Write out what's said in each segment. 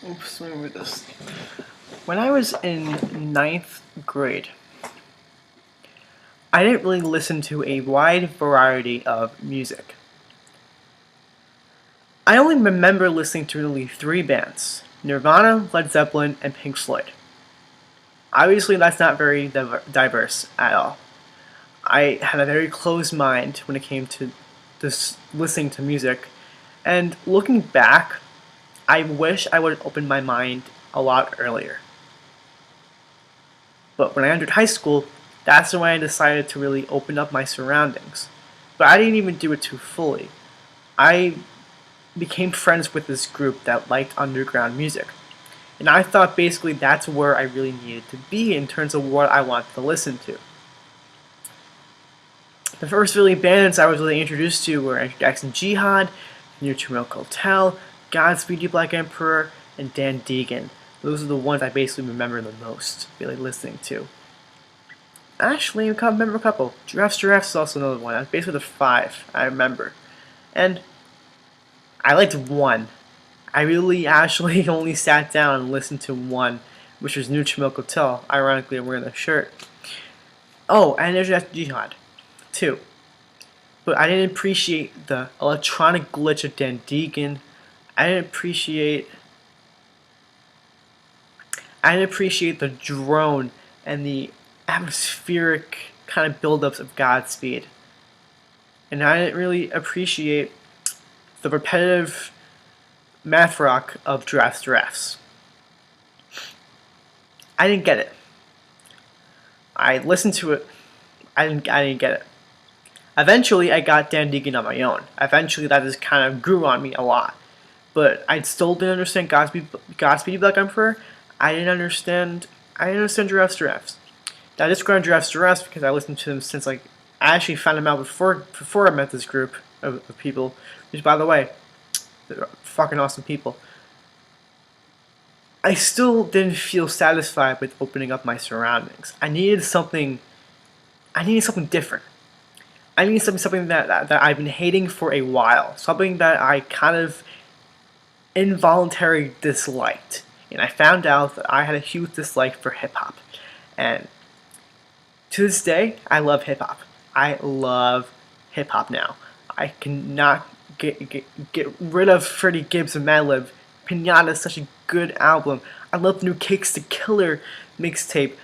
Oops, let me read this. When I was in ninth grade, I didn't really listen to a wide variety of music. I only remember listening to really three bands: Nirvana, Led Zeppelin, and Pink Floyd. Obviously, that's not very diverse at all. I had a very closed mind when it came to this listening to music, and looking back, I wish I would have opened my mind a lot earlier. But when I entered high school, that's when I decided to really open up my surroundings. But I didn't even do it too fully. I became friends with this group that liked underground music. And I thought basically that's where I really needed to be in terms of what I wanted to listen to. The first really bands I was really introduced to were Andrew Jackson Jihad, Neutral Milk Hotel, Godspeed You Black Emperor, and Dan Deegan. Those are the ones I basically remember the most, really listening to. Actually, I remember a couple. Giraffes is also another one. That's basically the five I remember. And I liked one. I really actually only sat down and listened to one, which was Neutral Milk Hotel. Ironically, I'm wearing the shirt. Oh, and there's Jihad, too. But I didn't appreciate the electronic glitch of Dan Deegan. I didn't appreciate the drone and the atmospheric kind of buildups of Godspeed. And I didn't really appreciate the repetitive math rock of Giraffes. I didn't get it. I listened to it. I didn't get it. Eventually, I got Dan Deegan on my own. Eventually, that just kind of grew on me a lot. But I still didn't understand Godspeed Black Emperor. I didn't understand Giraffes. Now, I discovered Giraffes because I listened to them since I actually found them out before I met this group of people. Which, by the way, they're fucking awesome people. I still didn't feel satisfied with opening up my surroundings. I needed something different. I needed something that I've been hating for a while. Something that I kind of involuntarily disliked. And I found out that I had a huge dislike for hip hop. And to this day, I love hip hop. I love hip hop now. I cannot get rid of Freddie Gibbs and Madlib. Pinata is such a good album. I love the new Cakes the Killer mixtape.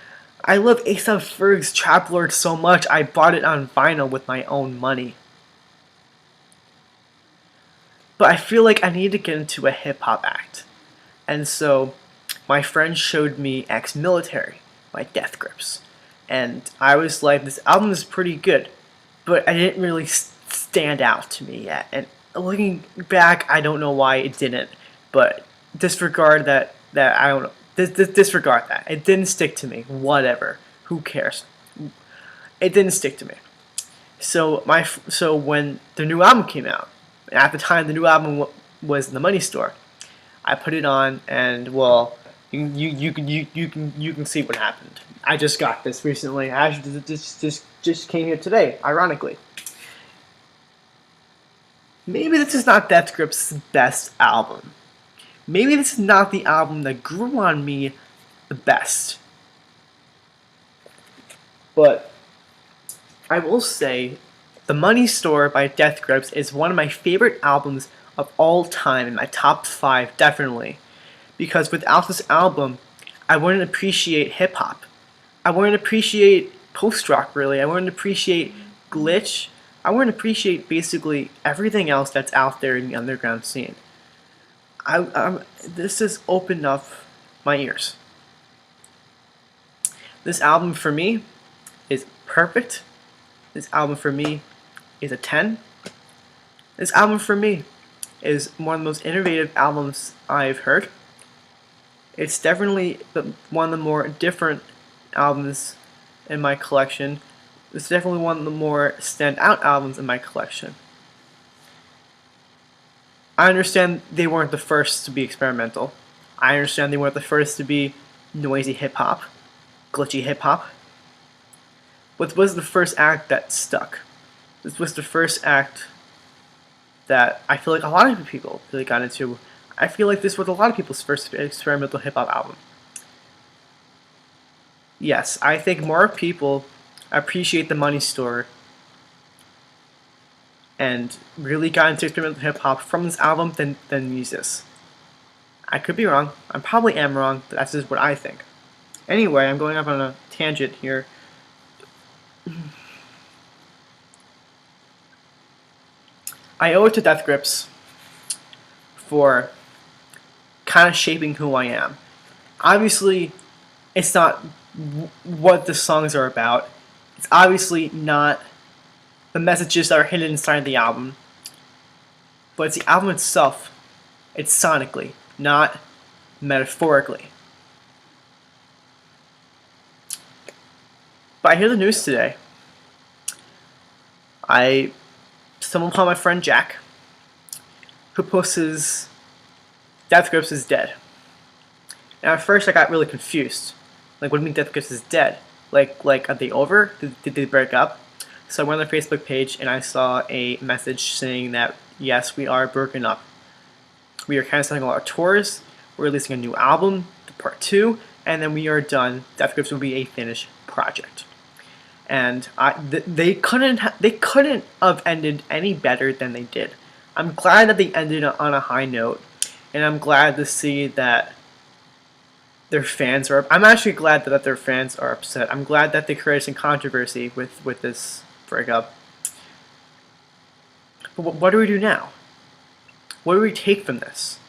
I love A$AP Ferg's Trap Lord so much I bought it on vinyl with my own money. But I feel like I need to get into a hip hop act. And so my friend showed me Ex-Military by Death Grips. And I was like, this album is pretty good. But I didn't really stand out to me yet. And looking back, I don't know why it didn't. But disregard that I don't know. Disregard that. It didn't stick to me. Whatever. Who cares? It didn't stick to me. So when the new album came out, at the time the new album was in the Money Store, I put it on, and well, you can see what happened. I just got this recently. I actually just came here today. Ironically, maybe this is not Death Grip's best album. Maybe this is not the album that grew on me the best. But I will say The Money Store by Death Grips is one of my favorite albums of all time, in my top 5 definitely. Because without this album, I wouldn't appreciate hip hop. I wouldn't appreciate post-rock really. I wouldn't appreciate glitch. I wouldn't appreciate basically everything else that's out there in the underground scene. This has opened up my ears. This album for me is perfect. This album for me is a 10. This album for me is one of the most innovative albums I've heard. It's definitely one of the more different albums in my collection. It's definitely one of the more standout albums in my collection. I understand they weren't the first to be experimental. I understand they weren't the first to be noisy hip hop, glitchy hip hop. But this was the first act that stuck. This was the first act that I feel like a lot of people really got into. I feel like this was a lot of people's first experimental hip hop album. Yes, I think more people appreciate the Money Store and really got into experimental hip hop from this album than Yeezus. I could be wrong. I probably am wrong, but that's just what I think. Anyway, I'm going off on a tangent here. I owe it to Death Grips for kind of shaping who I am. Obviously, it's not what the songs are about. It's obviously not the messages that are hidden inside the album. But it's the album itself. It's sonically, not metaphorically. But I hear the news today. I stumbled upon my friend Jack, who posts his Death Grips is dead. And at first I got really confused. Like, what do you mean Death Grips is dead? Like, are they over? Did they break up? So I went on their Facebook page and I saw a message saying that yes, we are broken up. We are canceling all our tours. We're releasing a new album, part 2, and then we are done. Death Grips will be a finished project. And they couldn't have ended any better than they did. I'm glad that they ended on a high note, and I'm glad to see that their fans are. I'm actually glad that their fans are upset. I'm glad that they created some controversy with this breakup. But what do we do now? What do we take from this?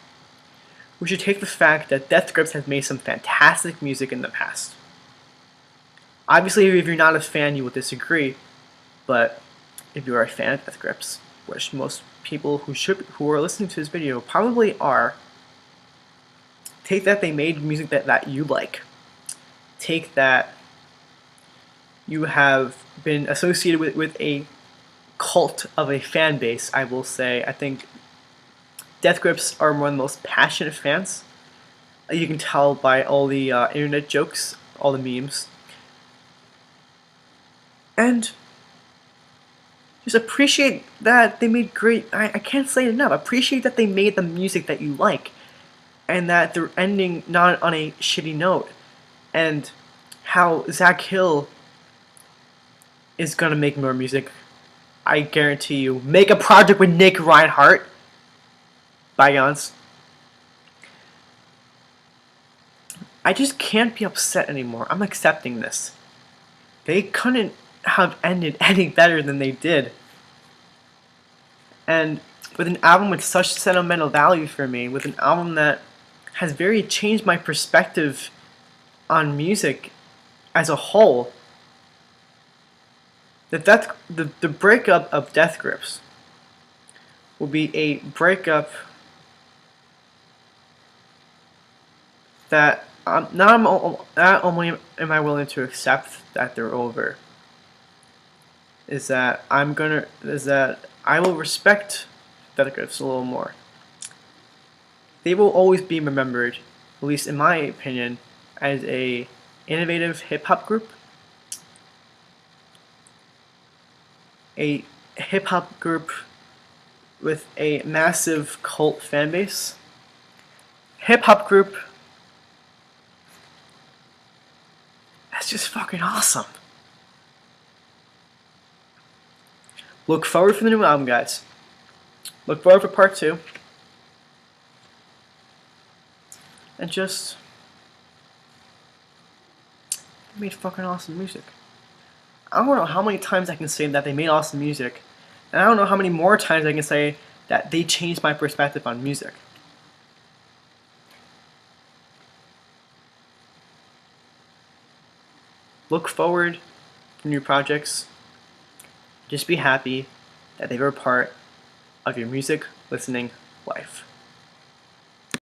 We should take the fact that Death Grips has made some fantastic music in the past. Obviously, if you're not a fan, you will disagree. But if you are a fan of Death Grips, which most people who are listening to this video probably are, take that they made music that you like. Take that you have been associated with a cult of a fan base, I will say. I think Death Grips are one of the most passionate fans. You can tell by all the internet jokes, all the memes. And just appreciate that they made great, I can't say it enough, appreciate that they made the music that you like. And that they're ending not on a shitty note. And how Zach Hill is gonna make more music. I guarantee you. Make a project with Nick Reinhardt. Bygones. I just can't be upset anymore. I'm accepting this. They couldn't have ended any better than they did. And with an album with such sentimental value for me, with an album that has very changed my perspective on music as a whole, the breakup of Death Grips will be a breakup that not only am I willing to accept that they're over, is that I will respect Death Grips a little more. They will always be remembered, at least in my opinion, as a innovative hip-hop group. A hip-hop group with a massive cult fan base. Hip-hop group that's just fucking awesome. Look forward for the new album, guys. Look forward for part 2. And just they made fucking awesome music. I don't know how many times I can say that they made awesome music, and I don't know how many more times I can say that they changed my perspective on music. Look forward to new projects. Just be happy that they were a part of your music listening life.